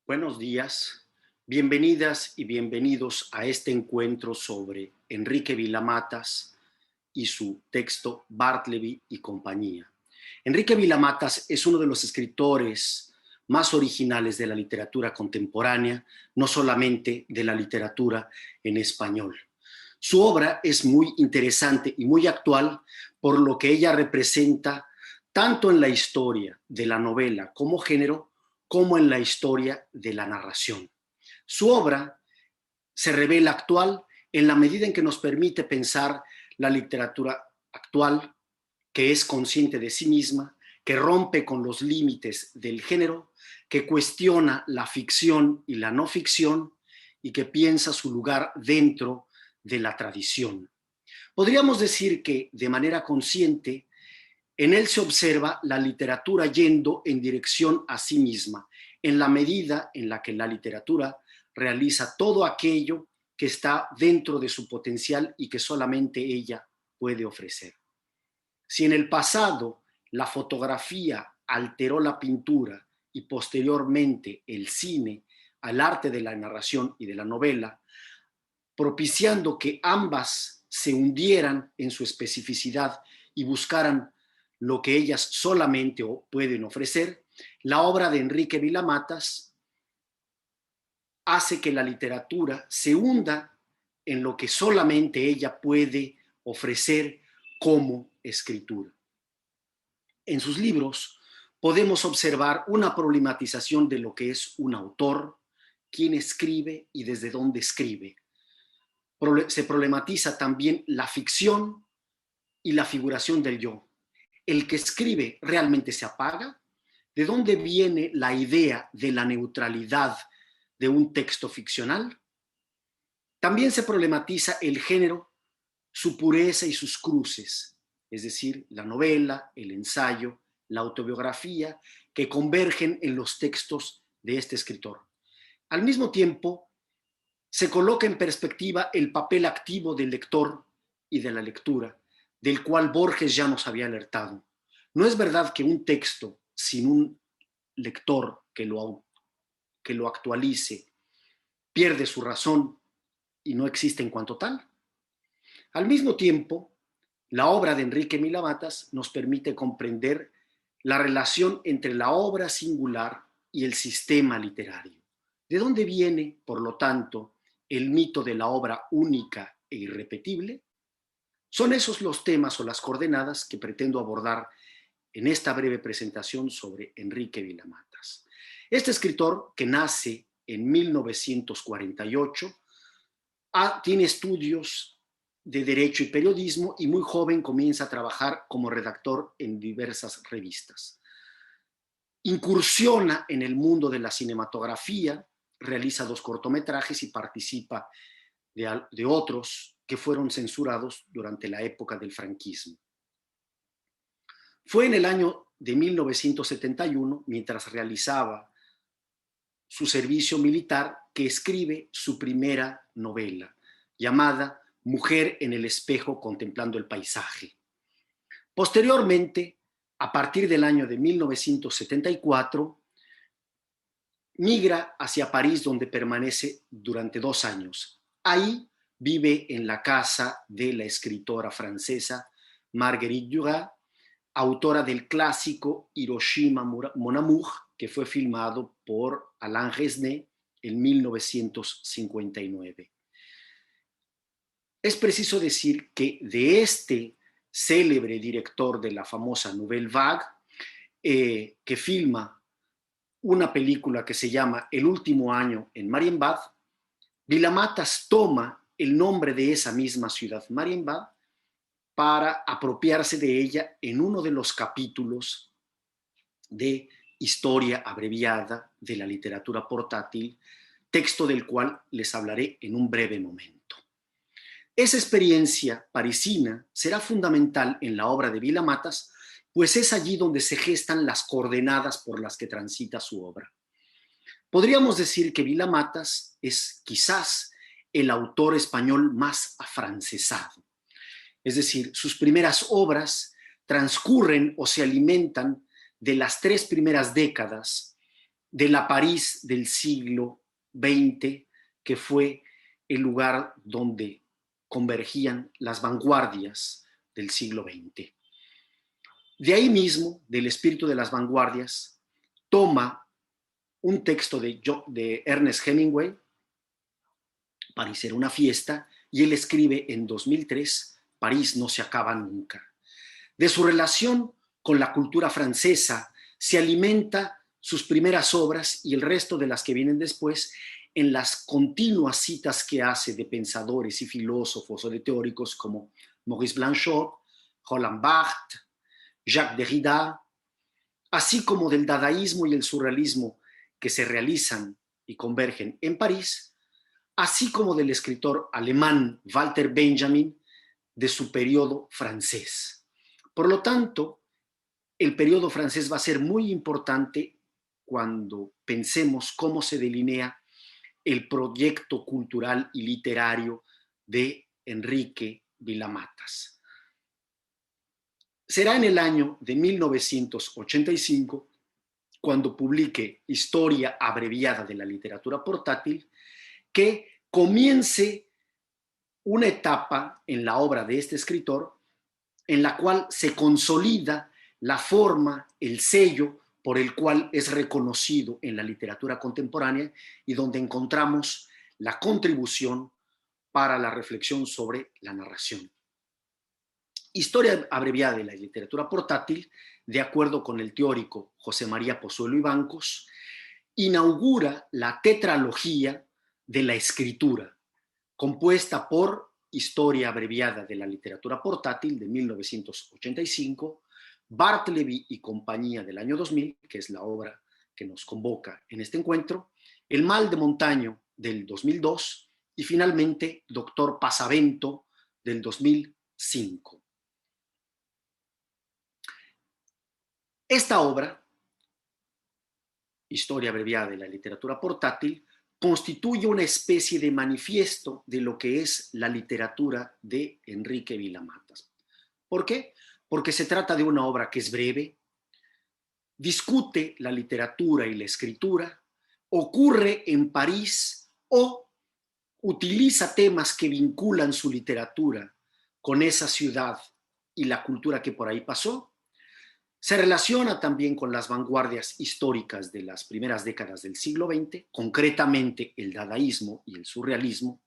Buenos días, bienvenidas y bienvenidos a este encuentro sobre Enrique Vila-Matas y su texto Bartleby y compañía. Enrique Vila-Matas es uno de los escritores más originales de la literatura contemporánea, no solamente de la literatura en español. Su obra es muy interesante y muy actual por lo que ella representa tanto en la historia de la novela como género, como en la historia de la narración. Su obra se revela actual en la medida en que nos permite pensar la literatura actual, que es consciente de sí misma, que rompe con los límites del género, que cuestiona la ficción y la no ficción y que piensa su lugar dentro de la tradición. Podríamos decir que, de manera consciente, en él se observa la literatura yendo en dirección a sí misma, en la medida en la que la literatura realiza todo aquello que está dentro de su potencial y que solamente ella puede ofrecer. Si en el pasado la fotografía alteró la pintura y posteriormente el cine al arte de la narración y de la novela, propiciando que ambas se hundieran en su especificidad y buscaran lo que ellas solamente pueden ofrecer, la obra de Enrique Vila-Matas hace que la literatura se hunda en lo que solamente ella puede ofrecer como escritura. En sus libros podemos observar una problematización de lo que es un autor, quién escribe y desde dónde escribe. Se problematiza también la ficción y la figuración del yo. ¿El que escribe realmente se apaga? ¿De dónde viene la idea de la neutralidad de un texto ficcional? También se problematiza el género, su pureza y sus cruces, es decir, la novela, el ensayo, la autobiografía, que convergen en los textos de este escritor. Al mismo tiempo, se coloca en perspectiva el papel activo del lector y de la lectura, del cual Borges ya nos había alertado. No es verdad que un texto sin un lector que lo actualice pierde su razón y no existe en cuanto tal. Al mismo tiempo, la obra de Enrique Vila-Matas nos permite comprender la relación entre la obra singular y el sistema literario. ¿De dónde viene, por lo tanto, el mito de la obra única e irrepetible? Son esos los temas o las coordenadas que pretendo abordar en esta breve presentación sobre Enrique Vila-Matas. Este escritor, que nace en 1948, tiene estudios de Derecho y Periodismo y muy joven comienza a trabajar como redactor en diversas revistas. Incursiona en el mundo de la cinematografía, realiza 2 cortometrajes y participa de otros que fueron censurados durante la época del franquismo. Fue en el año de 1971, mientras realizaba su servicio militar, que escribe su primera novela, llamada Mujer en el espejo contemplando el paisaje. Posteriormente, a partir del año de 1974, migra hacia París, donde permanece durante 2 años. Ahí vive en la casa de la escritora francesa Marguerite Duras, autora del clásico Hiroshima Mon Amour, que fue filmado por Alain Resnais en 1959. Es preciso decir que de este célebre director de la famosa Nouvelle Vague, que filma una película que se llama El último año en Marienbad, Vila-Matas toma el nombre de esa misma ciudad, Marienbad, para apropiarse de ella en uno de los capítulos de Historia abreviada de la literatura portátil, texto del cual les hablaré en un breve momento. Esa experiencia parisina será fundamental en la obra de Vila-Matas, pues es allí donde se gestan las coordenadas por las que transita su obra. Podríamos decir que Vila-Matas es quizás el autor español más afrancesado. Es decir, sus primeras obras transcurren o se alimentan de las 3 primeras décadas de la París del siglo XX, que fue el lugar donde convergían las vanguardias del siglo XX. De ahí mismo, del espíritu de las vanguardias, toma un texto de Ernest Hemingway, París era una fiesta, y él escribe en 2003, París no se acaba nunca. De su relación con la cultura francesa se alimenta sus primeras obras y el resto de las que vienen después en las continuas citas que hace de pensadores y filósofos o de teóricos como Maurice Blanchot, Roland Barthes, Jacques Derrida, así como del dadaísmo y el surrealismo que se realizan y convergen en París, así como del escritor alemán Walter Benjamin de su periodo francés. Por lo tanto, el periodo francés va a ser muy importante cuando pensemos cómo se delinea el proyecto cultural y literario de Enrique Villamatas. Será en el año de 1985 cuando publique Historia abreviada de la literatura portátil, que comience una etapa en la obra de este escritor en la cual se consolida la forma, el sello por el cual es reconocido en la literatura contemporánea y donde encontramos la contribución para la reflexión sobre la narración. Historia abreviada de la literatura portátil, de acuerdo con el teórico José María Pozuelo y Bancos, inaugura la tetralogía de la escritura, compuesta por Historia abreviada de la literatura portátil de 1985, Bartleby y compañía del año 2000, que es la obra que nos convoca en este encuentro, El mal de Montaño del 2002 y finalmente Doctor Pasavento del 2005. Esta obra, Historia abreviada de la literatura portátil, constituye una especie de manifiesto de lo que es la literatura de Enrique Villamatas. ¿Por qué? Porque se trata de una obra que es breve, discute la literatura y la escritura, ocurre en París o utiliza temas que vinculan su literatura con esa ciudad y la cultura que por ahí pasó. Se relaciona también con las vanguardias históricas de las primeras décadas del siglo XX, concretamente el dadaísmo y el surrealismo,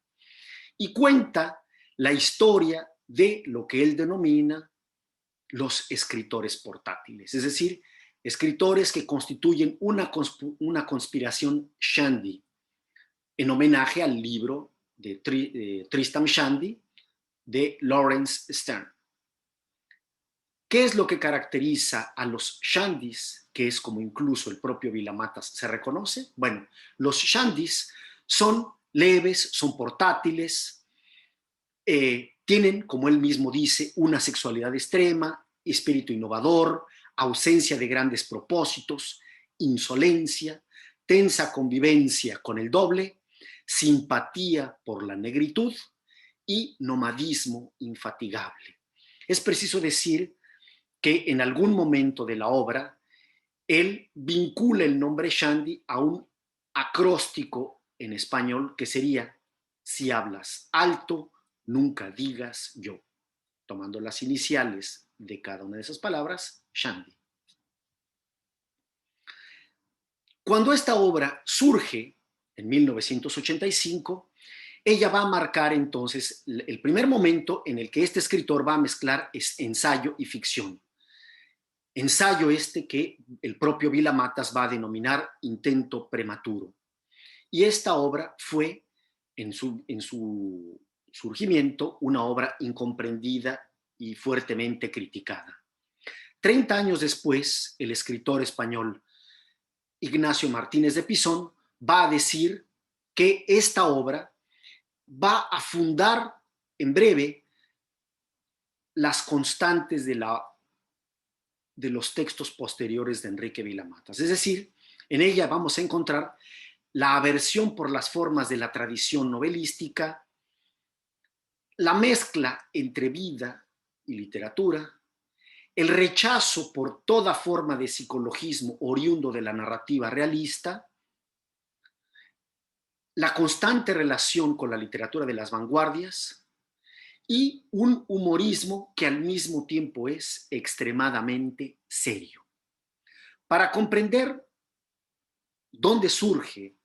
y cuenta la historia de lo que él denomina los escritores portátiles, es decir, escritores que constituyen una conspiración Shandy, en homenaje al libro de Tristram Shandy de Lawrence Stern. ¿Qué es lo que caracteriza a los shandys, que es como incluso el propio Villamatas se reconoce? Bueno, los shandys son leves, son portátiles, tienen, como él mismo dice, una sexualidad extrema, espíritu innovador, ausencia de grandes propósitos, insolencia, tensa convivencia con el doble, simpatía por la negritud y nomadismo infatigable. Es preciso decir que en algún momento de la obra él vincula el nombre Shandy a un acróstico en español que sería: si hablas alto, nunca digas yo, tomando las iniciales de cada una de esas palabras, Shandy. Cuando esta obra surge en 1985, ella va a marcar entonces el primer momento en el que este escritor va a mezclar ensayo y ficción. Ensayo este que el propio Villamatas va a denominar intento prematuro. Y esta obra fue, en su surgimiento, una obra incomprendida y fuertemente criticada. 30 años después, el escritor español Ignacio Martínez de Pisón va a decir que esta obra va a fundar en breve las constantes de los textos posteriores de Enrique Villamatas. Es decir, en ella vamos a encontrar la aversión por las formas de la tradición novelística, la mezcla entre vida y literatura, el rechazo por toda forma de psicologismo oriundo de la narrativa realista, la constante relación con la literatura de las vanguardias y un humorismo que al mismo tiempo es extremadamente serio. Para comprender dónde surge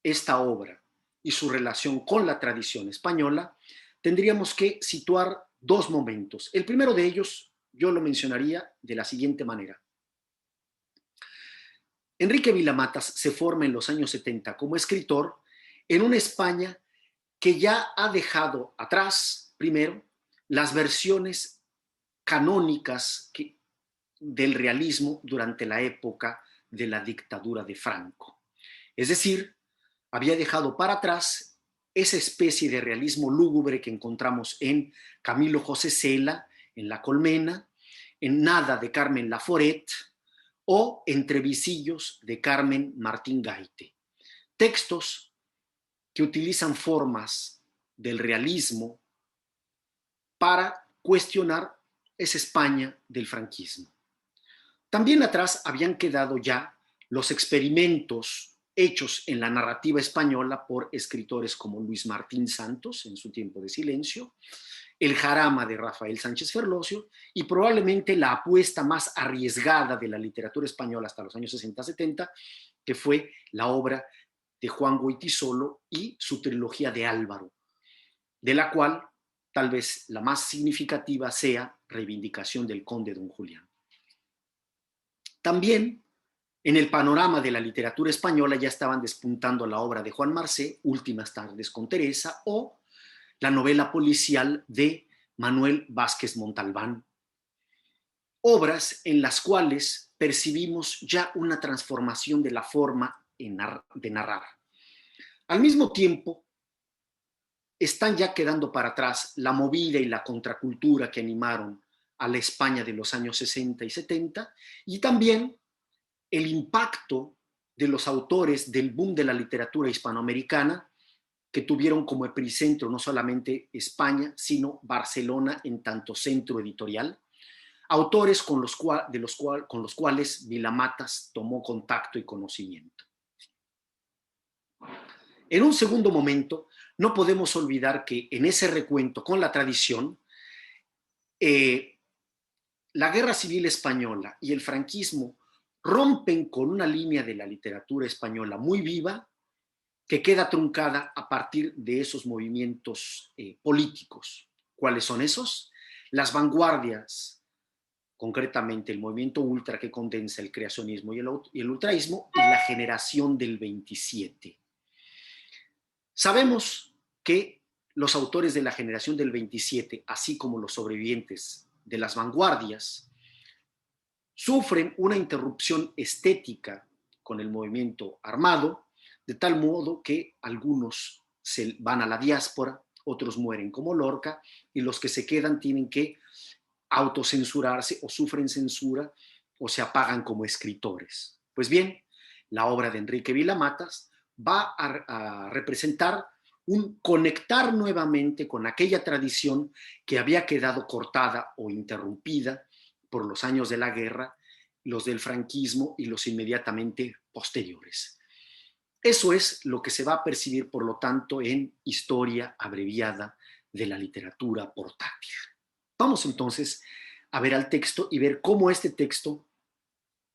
esta obra y su relación con la tradición española, tendríamos que situar dos momentos. El primero de ellos yo lo mencionaría de la siguiente manera. Enrique Vilamatas se forma en los años 70 como escritor en una España que ya ha dejado atrás, primero, las versiones canónicas del realismo durante la época de la dictadura de Franco. Es decir, había dejado para atrás esa especie de realismo lúgubre que encontramos en Camilo José Cela, en La Colmena, en Nada de Carmen Laforet o Entre visillos de Carmen Martín Gaite. Textos que utilizan formas del realismo para cuestionar esa España del franquismo. También atrás habían quedado ya los experimentos hechos en la narrativa española por escritores como Luis Martín Santos en su tiempo de silencio, el Jarama de Rafael Sánchez Ferlosio y probablemente la apuesta más arriesgada de la literatura española hasta los años 60-70, que fue la obra de Juan Goytisolo y su trilogía de Álvaro, de la cual tal vez la más significativa sea Reivindicación del Conde Don Julián. También en el panorama de la literatura española ya estaban despuntando la obra de Juan Marcé, Últimas tardes con Teresa, o la novela policial de Manuel Vázquez Montalbán. Obras en las cuales percibimos ya una transformación de la forma de narrar. Al mismo tiempo, están ya quedando para atrás la movida y la contracultura que animaron a la España de los años 60 y 70, y también el impacto de los autores del boom de la literatura hispanoamericana, que tuvieron como epicentro no solamente España, sino Barcelona en tanto centro editorial, autores con los cuales Vilamatas tomó contacto y conocimiento. En un segundo momento, no podemos olvidar que en ese recuento con la tradición, la Guerra Civil Española y el franquismo rompen con una línea de la literatura española muy viva que queda truncada a partir de esos movimientos políticos. ¿Cuáles son esos? Las vanguardias, concretamente el movimiento ultra que condensa el creacionismo y el ultraísmo, y la generación del 27. Sabemos que los autores de la generación del 27, así como los sobrevivientes de las vanguardias, sufren una interrupción estética con el movimiento armado, de tal modo que algunos se van a la diáspora, otros mueren como Lorca, y los que se quedan tienen que autocensurarse o sufren censura o se apagan como escritores. Pues bien, la obra de Enrique Vilamatas va a representar un conectar nuevamente con aquella tradición que había quedado cortada o interrumpida por los años de la guerra, los del franquismo y los inmediatamente posteriores. Eso es lo que se va a percibir, por lo tanto, en Historia abreviada de la literatura portátil. Vamos entonces a ver al texto y ver cómo este texto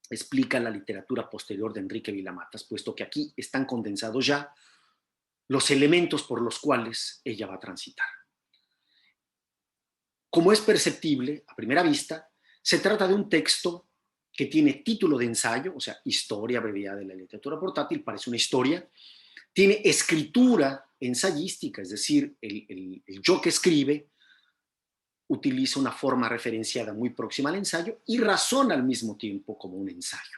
explica la literatura posterior de Enrique Vilamatas, puesto que aquí están condensados ya los elementos por los cuales ella va a transitar. Como es perceptible a primera vista, se trata de un texto que tiene título de ensayo, o sea, Historia abreviada de la literatura portátil, parece una historia, tiene escritura ensayística, es decir, el yo que escribe utiliza una forma referenciada muy próxima al ensayo y razona al mismo tiempo como un ensayo.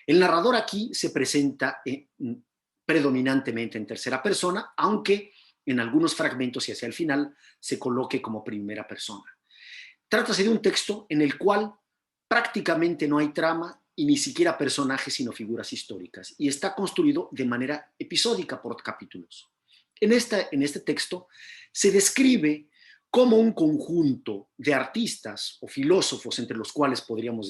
El narrador aquí se presenta predominantemente en tercera persona, aunque en algunos fragmentos y hacia el final se coloque como primera persona. Trátase de un texto en el cual prácticamente no hay trama y ni siquiera personajes, sino figuras históricas, y está construido de manera episódica por capítulos. En este texto se describe como un conjunto de artistas o filósofos, entre los cuales podríamos